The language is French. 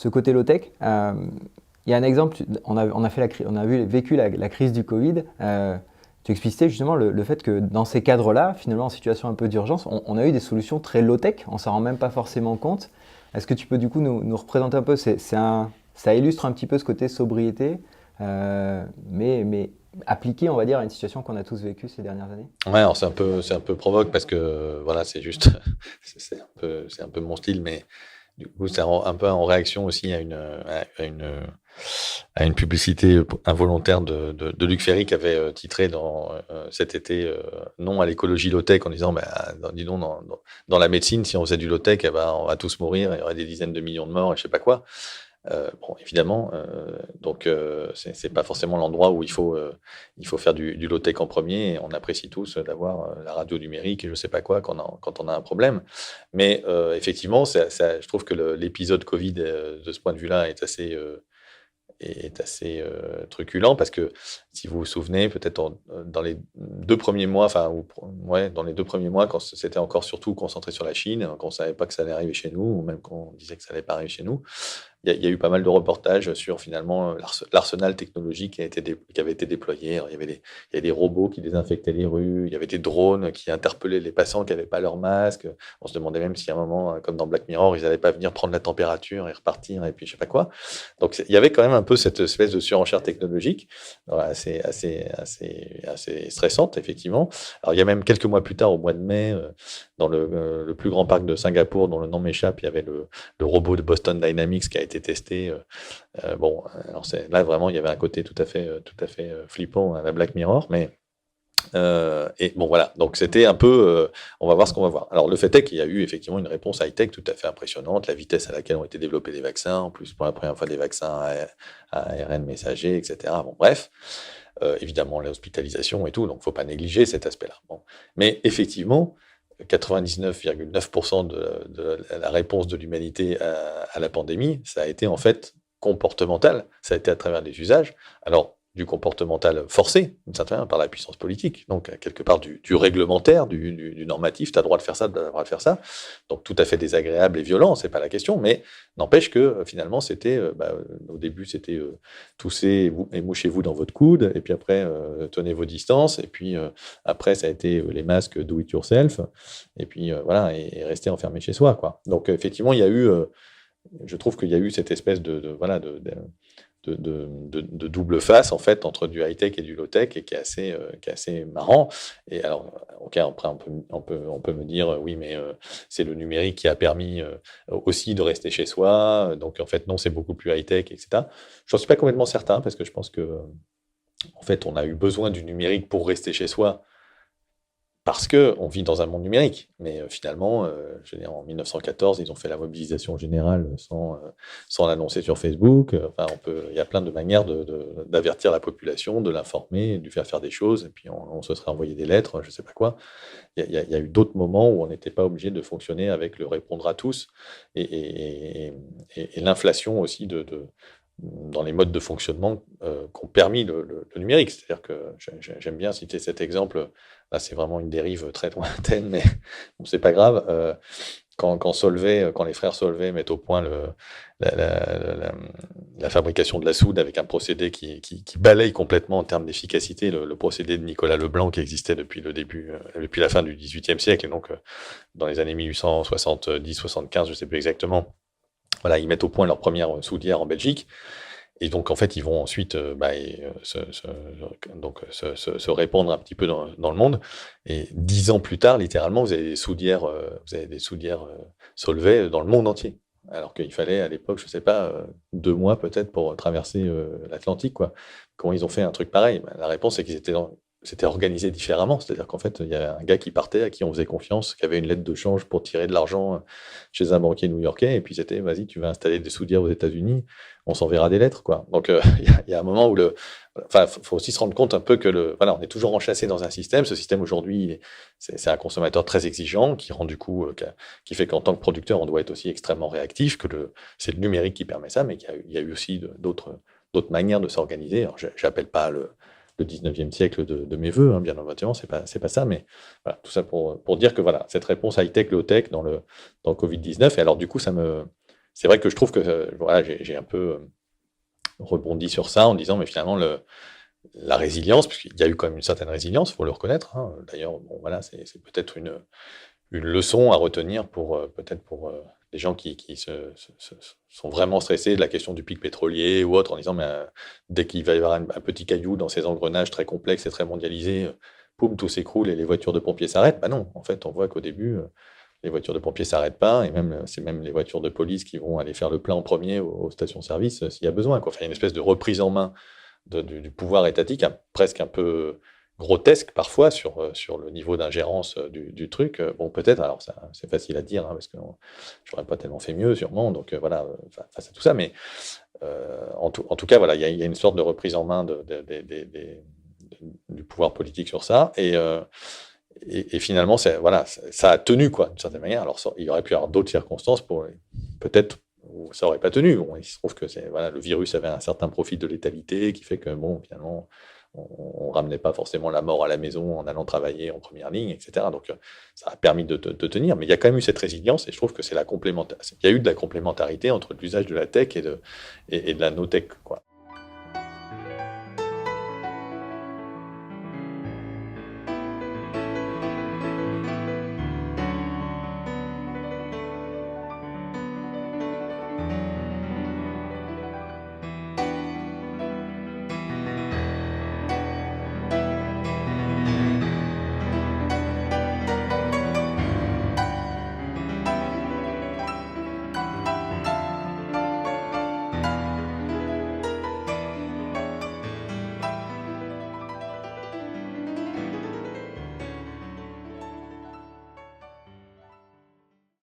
ce côté low-tech, il y a un exemple, on a vécu la crise du Covid. Tu expliquais justement le fait que dans ces cadres-là, finalement en situation un peu d'urgence, on a eu des solutions très low-tech, on ne s'en rend même pas forcément compte. Est-ce que tu peux du coup nous représenter un peu, ça illustre un petit peu ce côté sobriété, mais appliqué, on va dire, à une situation qu'on a tous vécue ces dernières années? Ouais, alors c'est un peu provoque parce que voilà, c'est juste, c'est un peu mon style, mais du coup, c'est un peu en réaction aussi à une publicité involontaire de Luc Ferry qui avait titré cet été non à l'écologie low-tech en disant, bah, dis donc, dans la médecine, si on faisait du low-tech, eh ben, on va tous mourir, il y aurait des dizaines de millions de morts et je sais pas quoi. Bon, évidemment, donc c'est pas forcément l'endroit où il faut faire du low-tech en premier. Et on apprécie tous d'avoir la radio numérique et je sais pas quoi quand on a un problème. Mais effectivement, je trouve que l'épisode Covid, de ce point de vue-là, est assez truculent parce que si vous vous souvenez, peut-être dans les 2 premiers mois, ouais, dans les 2 premiers mois, quand c'était encore surtout concentré sur la Chine, qu'on savait pas que ça allait arriver chez nous, ou même qu'on disait que ça allait pas arriver chez nous, il y a eu pas mal de reportages sur finalement l'arsenal technologique qui avait été déployé. Alors, il y avait des robots qui désinfectaient les rues, il y avait des drones qui interpellaient les passants qui n'avaient pas leur masque. On se demandait même si à un moment, comme dans Black Mirror, ils n'allaient pas venir prendre la température et repartir et puis je sais pas quoi. Donc il y avait quand même un peu cette espèce de surenchère technologique, assez stressante effectivement. Alors il y a même quelques mois plus tard, au mois de mai, dans le plus grand parc de Singapour, dont le nom m'échappe, il y avait le robot de Boston Dynamics qui a été testé. Bon, alors là vraiment, il y avait un côté tout à fait flippant à la Black Mirror, mais et bon voilà, donc c'était un peu, on va voir ce qu'on va voir. Alors le fait est qu'il y a eu effectivement une réponse high-tech tout à fait impressionnante, la vitesse à laquelle ont été développés les vaccins, en plus pour la première fois des vaccins à ARN messager, etc. Bon bref, évidemment l'hospitalisation et tout, donc faut pas négliger cet aspect-là. Bon. Mais effectivement, 99,9% de la réponse de l'humanité à la pandémie, ça a été en fait comportemental, ça a été à travers des usages. Alors, du comportemental forcé, d'une certaine manière, par la puissance politique, donc quelque part du réglementaire, du normatif, tu as le droit de faire ça, tu as le droit de faire ça, donc tout à fait désagréable et violent, c'est pas la question, mais n'empêche que finalement, c'était, au début, c'était toussez et mouchez-vous dans votre coude, et puis après, tenez vos distances, et puis après, ça a été les masques do it yourself, et puis voilà, et rester enfermé chez soi, quoi. Donc effectivement, il y a eu, je trouve qu'il y a eu cette espèce voilà, de double face en fait entre du high tech et du low tech et qui est assez marrant. Et alors, ok, après on peut me dire oui, mais c'est le numérique qui a permis aussi de rester chez soi. Donc en fait non, c'est beaucoup plus high tech, etc. J'en suis pas complètement certain parce que je pense que en fait on a eu besoin du numérique pour rester chez soi parce qu'on vit dans un monde numérique. Mais finalement, je veux dire, en 1914, ils ont fait la mobilisation générale sans l'annoncer sur Facebook. Enfin, il y a plein de manières d'avertir la population, de l'informer, de lui faire des choses. Et puis, on se serait envoyé des lettres, je ne sais pas quoi. Il y a eu d'autres moments où on n'était pas obligé de fonctionner avec le répondre à tous. Et l'inflation aussi dans les modes de fonctionnement qu'ont permis le numérique. C'est-à-dire que j'aime bien citer cet exemple. Là, c'est vraiment une dérive très lointaine, mais bon, c'est pas grave. Quand les frères Solvay mettent au point la fabrication de la soude avec un procédé qui balaye complètement en termes d'efficacité le procédé de Nicolas Leblanc qui existait depuis depuis la fin du XVIIIe siècle, et donc dans les années 1870-75, je ne sais plus exactement. Voilà, ils mettent au point leur première soudière en Belgique. Et donc, en fait, ils vont ensuite se répandre un petit peu dans le monde. Et 10 ans plus tard, littéralement, vous avez des soudières Solvay dans le monde entier. Alors qu'il fallait, à l'époque, je sais pas, 2 mois peut-être pour traverser l'Atlantique, quoi. Comment ils ont fait un truc pareil? La réponse, c'est qu'ils c'était organisé différemment. C'est-à-dire qu'en fait, il y avait un gars qui partait, à qui on faisait confiance, qui avait une lettre de change pour tirer de l'argent chez un banquier new-yorkais. Et puis c'était, vas-y, tu vas installer des soudières aux États-Unis, on s'enverra des lettres, quoi. Donc il y a un moment où enfin, faut aussi se rendre compte un peu que voilà, on est toujours enchâssé dans un système. Ce système aujourd'hui, c'est un consommateur très exigeant qui rend du coup, qui fait qu'en tant que producteur, on doit être aussi extrêmement réactif. C'est le numérique qui permet ça, mais qu'il y a eu aussi d'autres manières de s'organiser. Alors, j'appelle pas le 19e siècle de mes voeux, hein, bien évidemment, c'est pas ça, mais voilà, tout ça pour dire que voilà, cette réponse high-tech, low-tech dans le Covid-19, et alors du coup, c'est vrai que je trouve que voilà, j'ai un peu rebondi sur ça en disant, mais finalement, la résilience, puisqu'il y a eu quand même une certaine résilience, il faut le reconnaître, hein. D'ailleurs, bon, voilà, c'est peut-être une leçon à retenir pour peut-être pour les gens qui sont vraiment stressés de la question du pic pétrolier ou autre, en disant, mais dès qu'il va y avoir un petit caillou dans ces engrenages très complexes et très mondialisés, poum, tout s'écroule et les voitures de pompiers s'arrêtent. Bah non, en fait, on voit qu'au début, les voitures de pompiers s'arrêtent pas, et même c'est même les voitures de police qui vont aller faire le plein en premier aux stations-service s'il y a besoin, quoi. Enfin, il y a une espèce de reprise en main du pouvoir étatique, presque un peu grotesque parfois sur le niveau d'ingérence du truc. Bon, peut-être, alors ça, c'est facile à dire, hein, parce que j'aurais pas tellement fait mieux, sûrement, donc voilà, face à tout ça, mais en tout cas, voilà, il y a une sorte de reprise en main du pouvoir politique sur ça, et finalement, voilà, ça a tenu, quoi, d'une certaine manière. Alors, il y aurait pu y avoir d'autres circonstances pour peut-être où ça n'aurait pas tenu. Bon, il se trouve que voilà, le virus avait un certain profil de létalité qui fait que, bon, finalement, on ne ramenait pas forcément la mort à la maison en allant travailler en première ligne, etc. Donc, ça a permis de tenir. Mais il y a quand même eu cette résilience, et je trouve que c'est il y a eu de la complémentarité entre l'usage de la tech et de la no-tech, quoi.